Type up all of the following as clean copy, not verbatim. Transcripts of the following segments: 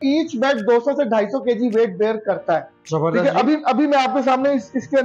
Each bed 200 से 250 KG wait bear करता है। ठीक है, अभी मैं आपके सामने इसके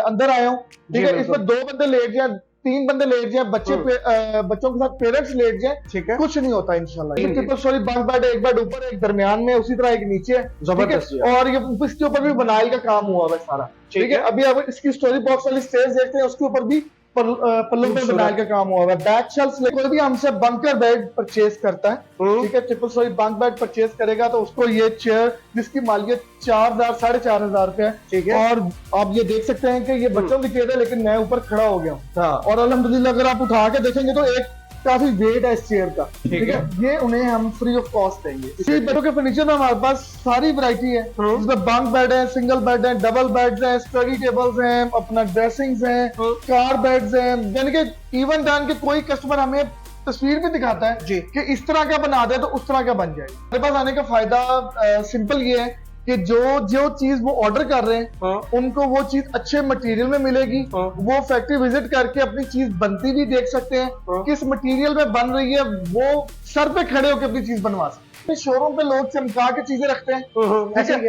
अंदर आया हूँ। ठीक है, इसमें 2 बंदे लेट जाए, 3 बंदे लेट जाए, बच्चों के साथ पेरेंट्स लेट जाए, ठीक है, कुछ नहीं होता इंशाल्लाह। ट्रिपल स्टोरी बंक बेड है, एक बेड ऊपर एक दरमियान में, उसी तरह एक नीचे है। जबरदस्त। और ये इसके ऊपर भी बनाइल का काम हुआ है सारा। ठीक है, अभी अब इसकी स्टोरी बॉक्स वाली स्टेज देखते हैं, उसके ऊपर भी पल्लों पे बनाइल का काम हुआ है। बैक शेल्फ्स कोई भी हमसे बंकर बेड परचेज करता है, ठीक है, triple storey bunk bed purchase करेगा तो उसको ये चेयर जिसकी मालियत 4000 4,500 रुपए है। ठीक है, और आप ये देख सकते हैं कि ये बच्चों की चेयर है, लेकिन मैं ऊपर खड़ा हो गया हूँ। और अल्हम्दुलिल्लाह अगर आप उठा के देखेंगे तो एक काफी वेट है इस चेयर का। ठीक है, ये उन्हें हम फ्री ऑफ कॉस्ट देंगे। इसी बच्चों के फर्नीचर में हमारे पास सारी वैरायटी है, जिसमें बंक बेड है, सिंगल बेड है, डबल बेड्स हैं, स्टडी टेबल्स हैं, अपना ड्रेसिंग्स हैं, कार बेड्स हैं। यानी कि इवन दान के कोई कस्टमर हमें तस्वीर भी दिखाता है जी कि इस तरह का बना दे तो उस तरह का बन जाएगा। हमारे पास आने का फायदा सिंपल ये है कि जो चीज वो ऑर्डर कर रहे हैं उनको वो चीज अच्छे मटेरियल में मिलेगी। वो फैक्ट्री विजिट करके अपनी चीज बनती भी देख सकते हैं, किस मटेरियल में बन रही है, वो सर पे खड़े होकर अपनी चीज बनवा सकते हैं। शोरूम पे लोग चमका के चीजें रखते हैं,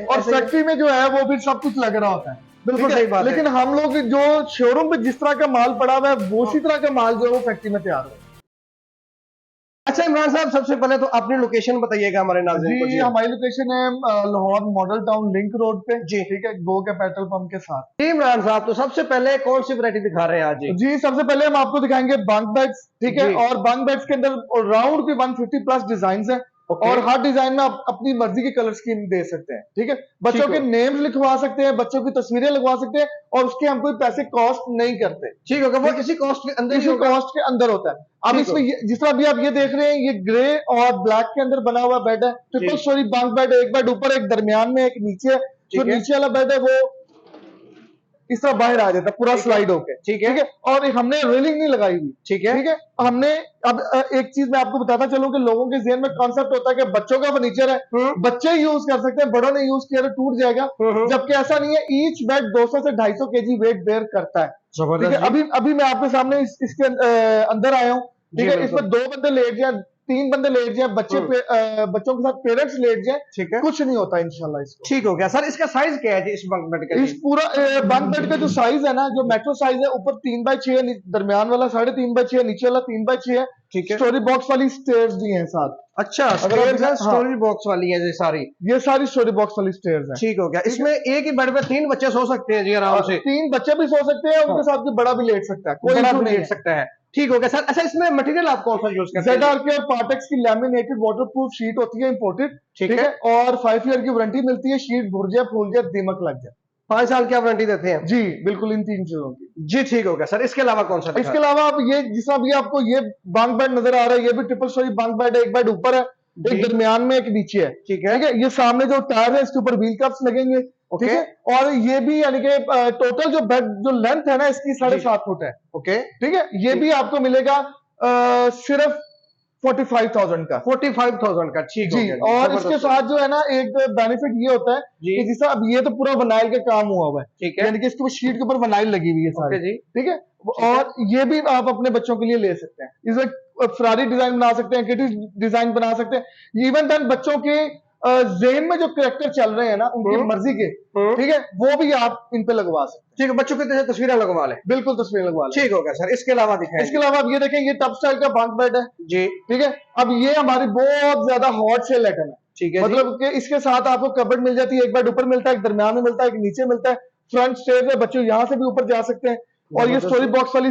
और फैक्ट्री में जो है वो भी सब कुछ लग रहा होता है। बिल्कुल सही बात है। लेकिन हम लोग जो शोरूम पे जिस तरह का माल पड़ा हुआ है वो उसी तरह का माल जो है वो फैक्ट्री में तैयार हो। अच्छा इमरान साहब, सबसे पहले तो अपनी लोकेशन बताइएगा हमारे नाज़रीन को। जी, हमारी लोकेशन है Lahore model town link road पे जी। ठीक है, गो के पेट्रोल पंप के साथ। जी इमरान साहब, तो सबसे पहले कौन सी वैरायटी दिखा रहे हैं आज जी? सबसे पहले हम आपको दिखाएंगे बंक बेड्स। ठीक है, और बंक बेड्स के अंदर राउंड भी 150 प्लस डिजाइन है, और हर डिजाइन में आप अपनी मर्जी की कलर स्कीम दे सकते हैं। ठीक है, बच्चों के नेम्स लिखवा सकते हैं, बच्चों की तस्वीरें लगवा सकते हैं, और उसके हम कोई पैसे कॉस्ट नहीं करते। ठीक होगा, वो किसी कॉस्ट के अंदर, किसी कॉस्ट के अंदर होता है। अब इसमें जिस तरह अभी आप ये देख रहे हैं, ये ग्रे और ब्लैक के अंदर बना हुआ बेड है, ट्रिपल स्टोरी बंक बेड है। एक बेड ऊपर, एक दरमियान में, एक नीचे। जो नीचे वाला बेड है वो इस तरह बाहर आ जाता है पूरा स्लाइड होके। ठीक है, और हमने रेलिंग नहीं लगाई हुई। ठीक है, हमने अब एक चीज मैं आपको बताता चलूं कि लोगों के ज़हन में कॉन्सेप्ट होता है कि बच्चों का फर्नीचर है, बच्चे यूज कर सकते हैं, बड़ों ने यूज किया तो टूट जाएगा, जबकि ऐसा नहीं है। ईच बेड 200 से 250 केजी वेट बेयर करता है। ठीक है, अभी मैं आपके सामने इसके अंदर आया हूँ। ठीक है, इसमें 2 बंदे लेट जाए, 3 बंदे लेट जाए, बच्चों के साथ पेरेंट्स लेट जाए, ठीक है, कुछ नहीं होता इंशाल्लाह। इसको ठीक हो गया सर। इसका साइज क्या है जी इस बंक बेड का? इस पूरा बंक बेड का जो साइज है ना, जो मेट्रो साइज है, ऊपर 3x6 है, दरमियान वाला 3.5x6 है, नीचे वाला 3x6 है। ठीक है, स्टोरी बॉक्स वाली स्टेयर्स भी हैं साथ। अच्छा, स्टोरी बॉक्स वाली है ये सारी स्टोरी बॉक्स वाली स्टेयर्स हैं। ठीक हो गया। इसमें एक ही बेड पे 3 बच्चे सो सकते हैं जी आराम से? 3 बच्चे भी सो सकते हैं, उनके साथ बड़ा भी लेट सकता है, कोई बड़ा भी लेट सकता है। ठीक हो गया सर। अच्छा, इसमें मटेरियल आप कौन सा यूज करते हैं? ZRK और पार्टेक्स की लैमिनेटेड वाटरप्रूफ शीट होती है, इंपोर्टेड। ठीक है, और 5 ईयर की वारंटी मिलती है। शीट भुर जाए, फूल जाए, दीमक लग जाए, 5 साल की वारंटी देते हैं जी। बिल्कुल, इन 3 चीजों की जी। ठीक हो गया सर। इसके अलावा कौन सा? इसके अलावा आप ये जिस तरह भी आपको ये बंक बेड नजर आ रहा है, ये भी ट्रिपल स्टोरी बंक बेड है। एक बेड ऊपर है, एक दरमियान में, एक नीचे है। ठीक है, ये सामने जो टायर है इसके ऊपर व्हील कप्स लगेंगे। ठीक है, और ये भी यानी कि टोटल जो बेड जो लेंथ है ना इसकी 7.5 फुट है। ओके, ठीक है, ये भी आपको मिलेगा सिर्फ 45,000 का। 45,000 का, ठीक है। और इसके साथ जो है ना एक बेनिफिट ये होता है कि जैसा अब ये तो पूरा वनाइल का काम हुआ हुआ है, ठीक है, यानी कि इसके शीट के ऊपर वनाइल लगी हुई है सारी। ठीक है, और ये भी आप अपने बच्चों के लिए ले सकते हैं। इसमें फरारी डिजाइन बना सकते हैं, किटी डिजाइन बना सकते हैं। इवन देन बच्चों के ज़हन में जो कैरेक्टर चल रहे हैं ना उनकी मर्जी के, ठीक है, वो भी आप इन पे लगवा सकते हैं। ठीक है, बच्चों की तस्वीरें लगवा लें। बिल्कुल, तस्वीरें लगवा लें। ठीक हो गया सर। इसके अलावा दिखाएं। इसके अलावा आप ये देखें, ये टब स्टाइल का बंक बेड है जी। ठीक है, अब ये हमारी बहुत ज्यादा हॉट सेल आइटम है। ठीक है, मतलब कि इसके साथ आपको कबर्ड मिल जाती है। एक बेड ऊपर मिलता है, एक दरमियान में मिलता है, एक नीचे मिलता है। फ्रंट स्टेज है, बच्चे यहाँ से भी ऊपर जा सकते हैं। और ये स्टोरी बॉक्स वाली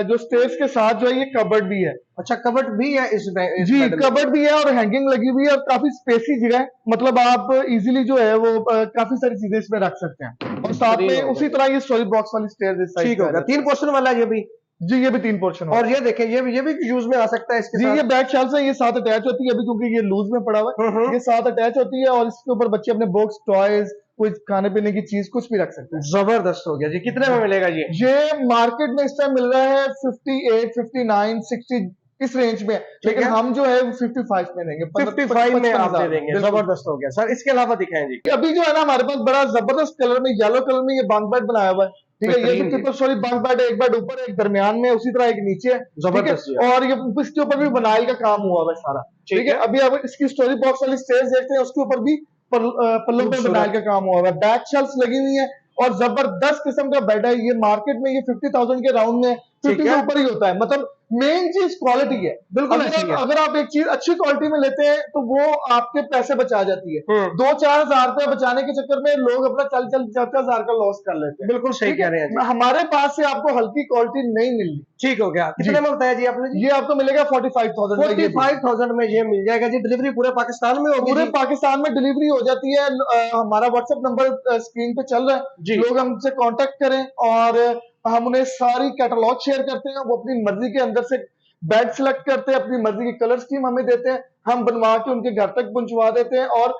जो स्टेज के साथ जो है ये कबर्ड भी है। अच्छा, कबर्ड भी है इस जी, कबर्ड भी है और हैंगिंग लगी हुई है और काफी स्पेसी जगह है। मतलब आप इजीली जो है वो काफी सारी चीजें इसमें रख सकते हैं। और साथ में उसी तरह ये स्टोरी बॉक्स वाली स्टेज। ठीक होगा। 3 पोर्शन वाला ये भी जी, ये भी 3 पोर्शन। और ये देखें, ये भी यूज में आ सकता है इसके जी। ये बैक शेल्फ है, ये साथ अटैच होती है अभी, क्योंकि ये लूज में पड़ा हुआ है। ये साथ अटैच होती है और इसके ऊपर बच्चे अपने बुक्स, टॉयज, कोई खाने पीने की चीज कुछ भी रख सकते हैं। जबरदस्त हो गया जी। कितने में मिलेगा ये मार्केट में इस टाइम मिल रहा है 58, 59, 60 इस रेंज में, लेकिन हम जो है 55 में देंगे। 55 में आप दे देंगे। जबरदस्त हो गया सर। इसके अलावा दिखाएं जी। अभी जो है ना हमारे पास बड़ा जबरदस्त कलर में, येलो कलर में ये बंक बेड बनाया हुआ है। ठीक है। ये बेहतरीन जो जी। ट्रिपल स्टोरी बंक बेड है, एक बेड ऊपर है, एक दरमियान में, उसी तरह एक नीचे है, ठीक जबरदस्त जी। है। और ये इसके ऊपर भी बनाइल का काम हुआ हुआ है सारा, ठीक ठीक है। है। अभी अब इसकी स्टोरी बॉक्स वाली स्टेज देखते हैं, उसके ऊपर भी पल्लों पे बनाइल खूबसूरत। का काम हुआ हुआ है, बैक शेल्फ्स लगी हुई है और जबरदस्त किस्म का बेड है। ये मार्केट में ये 50,000 के राउंड में, ठीक 50 से है। ऊपर ही होता है। मतलब मेन चीज क्वालिटी है। बिल्कुल अगर ऐसी आप है। अगर आप एक चीज अच्छी क्वालिटी में लेते हैं तो वो आपके पैसे बचा जाती है। हम्म। 2-4 हजार रुपए बचाने के चक्कर में लोग अपना 40-50 हजार का लॉस कर लेते हैं। बिल्कुल सही ठीक कह रहे हैं है, जी। हमारे पास से आपको हल्की क्वालिटी नहीं मिलनी। ठीक हो गया। जी, कितने में बताया जी आपने जी? ये आपको मिलेगा 45,000 में। ये 45,000 में ये मिल जाएगा जी। डिलीवरी पूरे पाकिस्तान में होगी पूरे जी? पाकिस्तान में डिलीवरी हो जाती है। हमारा व्हाट्सएप नंबर स्क्रीन पे चल रहा है, जी। लोग हमसे कांटेक्ट करें और हम उन्हें सारी कैटलॉग शेयर करते हैं। वो अपनी मर्जी के अंदर से बेड सेलेक्ट करते हैं, अपनी मर्जी की कलर स्कीम हमें देते हैं, हम बनवा के उनके घर तक पहुंचवा देते हैं और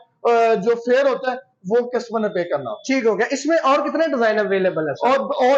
जो फेयर होता है वो कस्टमर ने पे करना होता ठीक हो गया। इसमें और कितने डिजाइन अवेलेबल है है। सर? और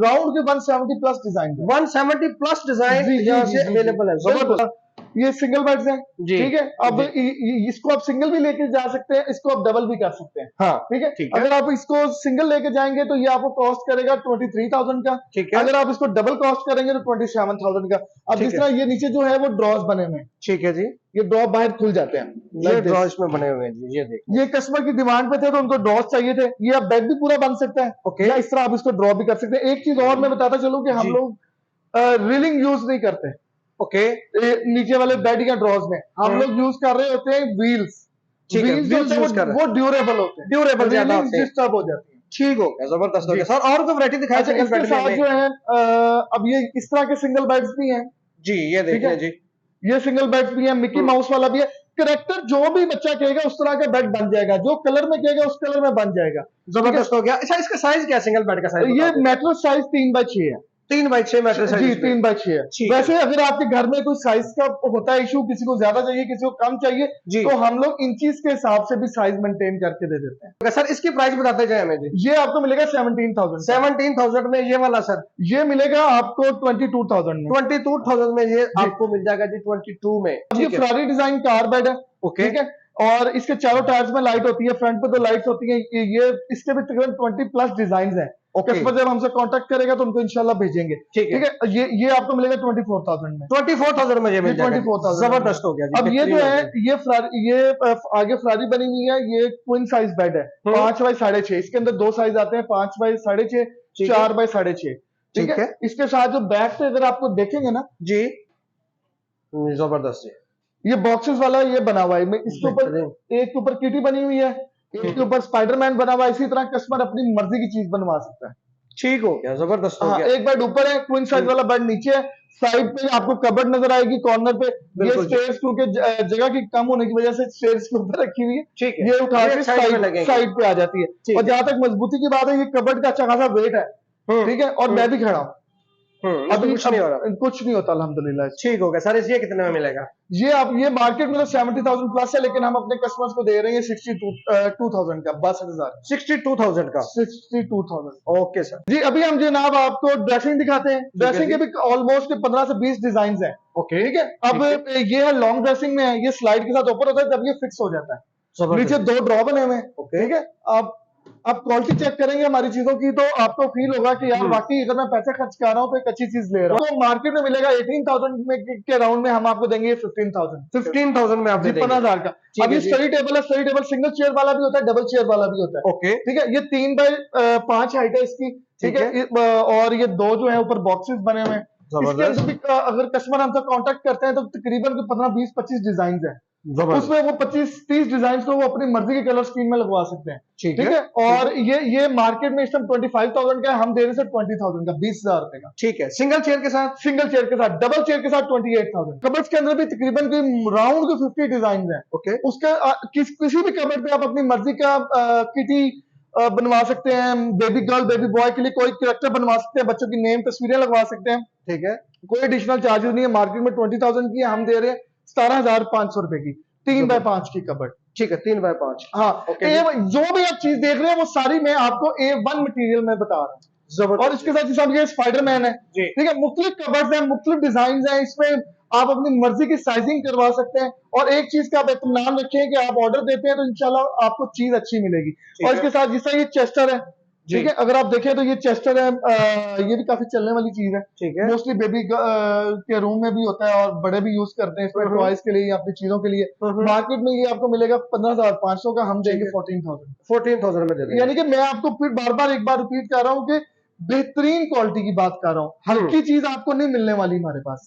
राउंड के 170 प्लस डिजाइन है। 170 प्लस डिजाइन जी जी यहाँ जी से जी अवेलेबल है। बिल्कुल। जबरदस्त ये सिंगल बेड्स हैं, जी। ठीक है। अब जी। इसको आप सिंगल भी लेके जा सकते हैं, इसको आप डबल भी कर सकते हैं, हाँ। ठीक है। ठीक है। अगर आप इसको सिंगल लेके जाएंगे तो ये आपको कॉस्ट करेगा 23,000 का। ठीक है। अगर आप इसको डबल कॉस्ट करेंगे तो 27,000 का। अब ठीक जिस है। तरह ये नीचे जो है वो ड्रॉज बने हुए हैं, ठीक है जी। ये ड्रॉ बाहर खुल जाते हैं ये like ड्रॉ this। इसमें बने हुए हैं जी। ये देखिए। ये कस्टमर की डिमांड पे थे तो उनको ड्रॉज चाहिए थे। ये आप बेड भी पूरा बन सकता है, ओके। या इस तरह आप इसको ड्रॉ भी कर सकते हैं। एक चीज और मैं बताता चलूं कि हम जी। लोग रीलिंग यूज नहीं करते ओके। नीचे वाले बेड या ड्रॉज में। हम लोग यूज कर रहे होते हैं व्हील्स। ठीक है, व्हील्स जो wheels होते हैं use कर रहे वो ड्यूरेबल होते हैं, ड्यूरेबल ज्यादा रीलिंग होते हैं। डिस्टर्ब हो जाती है। ठीक हो गया। जबरदस्त हो जी। गया सर। और कोई वैरायटी दिखाए अच्छा, सिंगल इसके बेड में साथ हमें? जो है अब ये इस तरह के सिंगल बेड्स भी हैं, जी ये ठीक देखिए है। जी। ये सिंगल बेड्स भी हैं, मिकी माउस वाला भी है। करेक्टर जो भी बच्चा कहेगा उस तरह का बेड बन जाएगा, जो कलर में कहेगा उस कलर में बन जाएगा, ठीक है। जबरदस्त हो गया। अच्छा इसका साइज क्या है? सिंगल बेड का साइज ये मैट्रेस साइज 3x6 है। 3x6 मैट्रेस है जी, इसमें। 3x6 है। ठीक है। वैसे अगर आपके घर में कोई साइज का होता है इशू, किसी को ज्यादा चाहिए, किसी को कम चाहिए, जी। तो हम लोग इंचीज के हिसाब से भी साइज मेंटेन करके दे देते हैं। सर इसकी प्राइस बताते जाए हमें जी। ये आपको मिलेगा 17,000 का। 17,000 में ये वाला सर? ये मिलेगा आपको 22,000 में। 22,000 में ये आपको मिल जाएगा जी 22 में। अब ये ठीक है। फरारी डिजाइन कार बेड है, ओके। ठीक है। और इसके चारों टायर्स में लाइट होती है, फ्रंट पे 2 लाइट्स होती हैं। ये इसके भी तकरीबन 20 प्लस डिजाइन हैं। ओके। कस्टमर जब हमसे कांटेक्ट करेगा तो उनको इंशाल्लाह भेजेंगे, ठीक है। ठीक है। ये आपको मिलेगा 24,000 में। 24,000 में ये मिल जाएगा। 24,000 जबरदस्त हो गया जी। अब ये जो बेहतरीन है हो गया। ये आगे फरारी बनी हुई है। ये क्वीन साइज बेड है, 5x6.5। इसके अंदर 2 साइज आते हैं, 5x6.5, ठीक है। 4x6.5, ठीक ठीक है। है। इसके साथ जो बैक पे अगर आपको देखेंगे ना, जी जबरदस्त जी। ये बॉक्सेस वाला ये बना हुआ है। इसके ऊपर बेहतरीन। एक के ऊपर किटी बनी हुई है, एक के ऊपर स्पाइडरमैन बना हुआ है। इसी तरह कस्टमर अपनी मर्जी की चीज बनवा सकता है। ठीक हो गया। जबरदस्त हो हाँ, गया। एक बेड ऊपर है, क्वीन साइज वाला बेड नीचे है। साइड पे आपको कबर्ड नजर आएगी कॉर्नर पे। ये बिल्कुल जी। स्टेयर्स क्योंकि जगह की कम होने की वजह से स्टेयर्स के ऊपर रखी हुई है, ठीक है। ये उठा के साइड में लगेंगे। साइड पे आ जाती है। ठीक और है। जहां तक मजबूती की बात है, ये कबर्ड का अच्छा खासा वेट है, ठीक है। और मैं भी खड़ा हूँ, अभी कुछ नहीं हो रहा। कुछ नहीं होता अल्हम्दुलिल्लाह। ठीक हो गया सर। ये कितने में मिलेगा? ये मार्केट में तो 70,000 प्लस है, लेकिन हम अपने कस्टमर्स को दे रहे हैं 62,000 का, 62,000 62,000 का। 62,000। Okay sir. जी, अभी हम जनाब आपको ड्रेसिंग दिखाते हैं। ड्रेसिंग के भी ऑलमोस्ट 15 से 20 डिजाइन है, ओके। ठीक है। अब ये है लॉन्ग ड्रेसिंग में है, ये स्लाइड के साथ ऊपर होता है, जब ये फिक्स हो जाता है। नीचे 2 ड्रॉ बने हुए हैं, ओके। ठीक है। आप क्वालिटी चेक करेंगे हमारी चीजों की तो आपको फील होगा कि यार वाकई अगर मैं पैसे खर्च कर रहा हूँ तो एक अच्छी चीज ले रहा हूँ। तो मार्केट में मिलेगा 18,000 के राउंड में, हम आपको देंगे 15,000। 15,000 में आप दे देंगे। 15,000 का। अब ये स्टडी टेबल है, स्टडी टेबल सिंगल चेयर वाला भी होता है, डबल चेयर वाला भी होता है, ओके। ठीक है। ये 3x5 हाइट है इसकी, ठीक है। और ये 2 जो है ऊपर बॉक्सेस बने हुए हैं। इसके अंदर भी अगर कस्टमर हमसे कांटेक्ट करते हैं तो तकरीबन 15, 20, 25 डिजाइन है। उसमें वो 25-30 डिजाइन को वो अपनी मर्जी के कलर स्कीम में लगवा सकते हैं, ठीक है। और ये मार्केट में इस टाइम 25,000 का है, हम दे रहे हैं 20,000 का, 20,000 रुपए का, ठीक है। सिंगल चेयर के साथ? सिंगल चेयर के साथ। डबल चेयर के साथ 28,000। कबर्ड्स के अंदर भी तकरीबन राउंड के 50 डिजाइन है, ओके। उसके किसी भी कबर्ड पे आप अपनी मर्जी का किटी बनवा सकते हैं। बेबी गर्ल, बेबी बॉय के लिए कोई कैरेक्टर बनवा सकते हैं, बच्चों की नेम तस्वीरें लगवा सकते हैं, ठीक है। कोई एडिशनल चार्जेस नहीं है। मार्केट में 20,000 की है, हम दे रहे हैं 17,500 रुपए की, 3x5 की कबर्ड, ठीक है। 3x5। हाँ। ओके। जो भी आप चीज देख रहे हैं वो सारी मैं आपको A1 मटेरियल में बता रहा हूँ। और इसके साथ जैसे ये स्पाइडरमैन है, ठीक है। मुख्तलिफ कबर्ड्स हैं, मुख्तलिफ डिजाइन हैं, इसमें आप अपनी मर्जी की साइजिंग करवा सकते हैं। और एक चीज का आप इत्मीनान रखें कि आप ऑर्डर देते हैं तो इंशाल्लाह आपको चीज अच्छी मिलेगी। और इसके साथ जिस तरह ये चेस्टर है, ठीक है। अगर आप देखें तो ये चेस्टर है, ये भी काफी चलने वाली चीज है। ठीक है। मोस्टली बेबी के रूम में भी होता है और बड़े भी यूज करते हैं इसमें टॉयज के लिए या अपनी चीजों के लिए। मार्केट में ये आपको मिलेगा 15,500 का, हम देंगे 14,000। 14,000 में दे देंगे। यानी कि मैं आपको फिर बार बार एक बार रिपीट कर रहा हूँ कि बेहतरीन क्वालिटी की बात कर रहा हूँ, हल्की चीज आपको नहीं मिलने वाली हमारे पास।